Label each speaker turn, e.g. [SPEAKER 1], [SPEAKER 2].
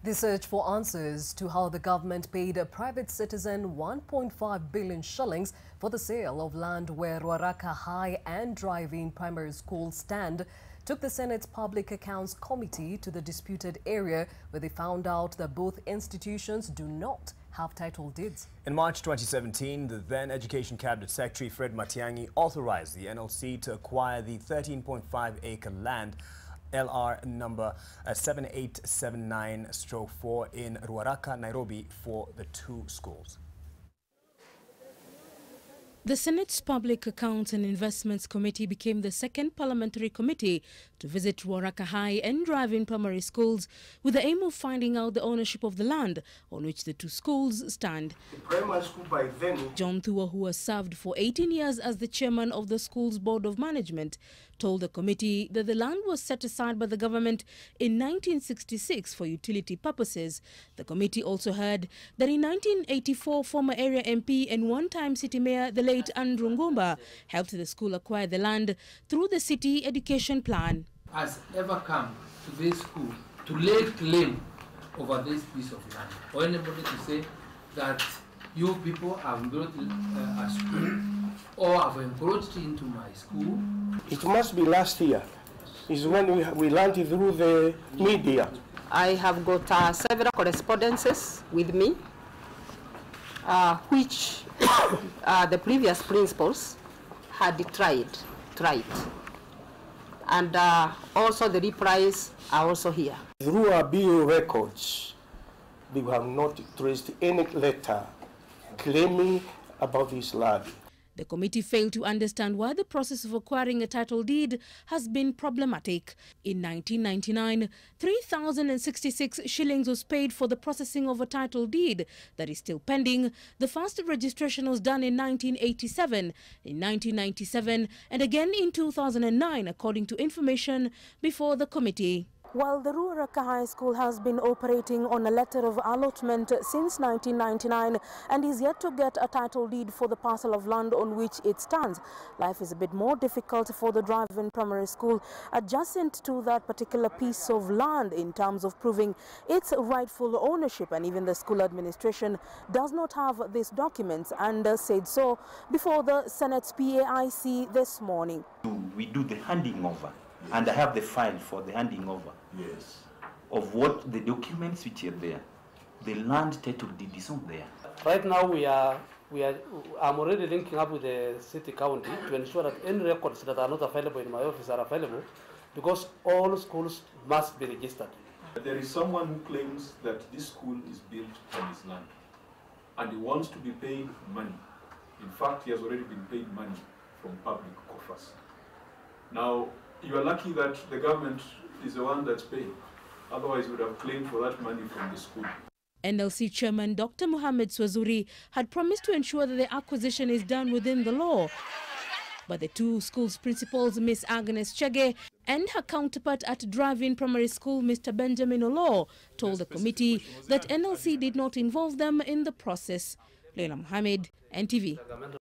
[SPEAKER 1] The search for answers to how the government paid a private citizen 1.5 billion shillings for the sale of land where Ruaraka High and Drive-In Primary School stand took the Senate's Public Accounts Committee to the disputed area, where they found out that both institutions do not have title deeds.
[SPEAKER 2] In March 2017, the then Education Cabinet Secretary Fred Matiang'i authorized the NLC to acquire the 13.5-acre land LR number 7879/4 in Ruaraka, Nairobi for the two schools.
[SPEAKER 3] The Senate's Public Accounts and Investments Committee became the second parliamentary committee to visit Ruaraka High and Drive-In Primary Schools with the aim of finding out the ownership of the land on which the two schools stand.
[SPEAKER 4] The primary school by then,
[SPEAKER 3] John Thua, who has served for 18 years as the chairman of the school's board of management, told the committee that the land was set aside by the government in 1966 for utility purposes. The committee also heard that in 1984, former area MP and one-time city mayor, the late Andrew Ngumba, helped the school acquire the land through the city education plan.
[SPEAKER 5] Has ever come to this school to lay claim over this piece of land, or anybody to say that you people have built a school or have encroached into my school?
[SPEAKER 4] it must be last year, is when we learned through the media.
[SPEAKER 6] I have got several correspondences with me, which the previous principals had tried. And also the replies are also here.
[SPEAKER 4] Through our BO records, we have not traced any letter claiming about this land.
[SPEAKER 3] The committee failed to understand why the process of acquiring a title deed has been problematic. In 1999, 3,066 shillings was paid for the processing of a title deed that is still pending. The first registration was done in 1987, in 1997, and again in 2009, according to information before the committee. While the Ruaraka High School has been operating on a letter of allotment since 1999 and is yet to get a title deed for the parcel of land on which it stands, life is a bit more difficult for the Drive-In Primary School adjacent to that particular piece of land in terms of proving its rightful ownership, and even the school administration does not have these documents and said so before the Senate's PAIC this morning.
[SPEAKER 7] We do the handing over. And I have the file for the handing over.
[SPEAKER 8] Yes.
[SPEAKER 7] Of what the documents which are there. The land title deed is not there.
[SPEAKER 9] Right now I'm already linking up with the city county to ensure that any records that are not available in my office are available, because all schools must be registered.
[SPEAKER 8] There is someone who claims that this school is built on his land and he wants to be paid money. In fact, he has already been paid money from public coffers. Now, you are lucky that the government is the one that's paying. Otherwise, you would have claimed for that money from the school.
[SPEAKER 3] NLC Chairman Dr. Mohammed Swazuri had promised to ensure that the acquisition is done within the law. But the two schools' principals, Ms. Agnes Chege and her counterpart at Drive-In Primary School, Mr. Benjamin Olo, told the committee that NLC did not involve them in the process. Leila Mohammed, NTV.